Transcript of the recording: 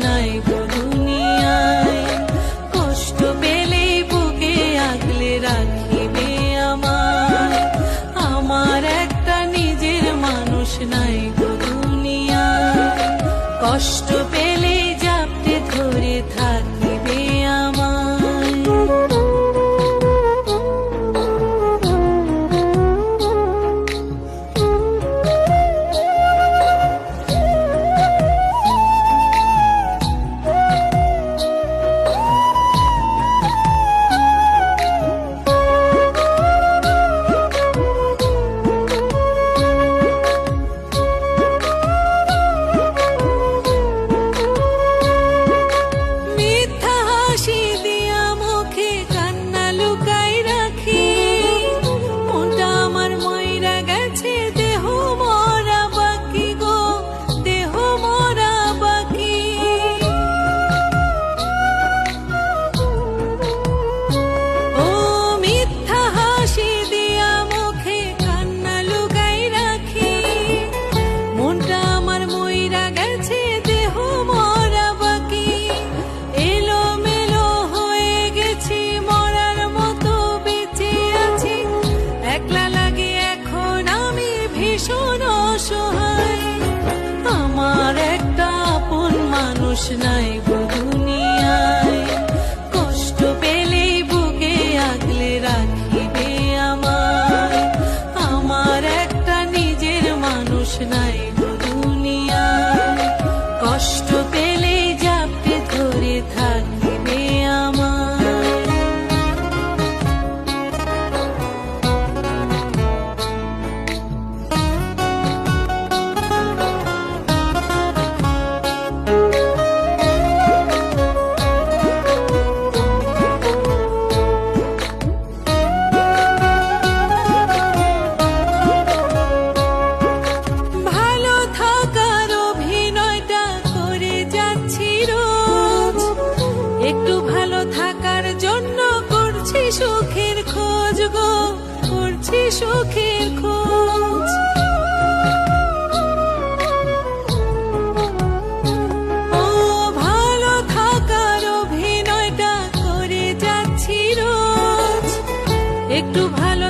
নাই গো দুনিয়ায়, কষ্ট পেলে বুকে আগলে রাখিবে আমায়। আমার একটা নিজের মানুষ নাই গো দুনিয়ায়, কষ্ট পেলে জাপটে ধরে থাকিবে আমায়। আমার একটা আপন মানুষ নাই গো দুনিয়ায়, কষ্ট পেলে বুকে আগলে রাখিবে আমায়। আমার একটা নিজের মানুষ নাই গো দুনিয়ায়, কষ্ট পেলে জাপটে ধরে থাকিবে আমায়। একটু ভালো থাকার জন্য করছি সুখের খোঁজ গো, করছি সুখের খোঁজ। ও ভালো থাকার অভিনয়টা করে যাচ্ছি রোজ, একটু ভালো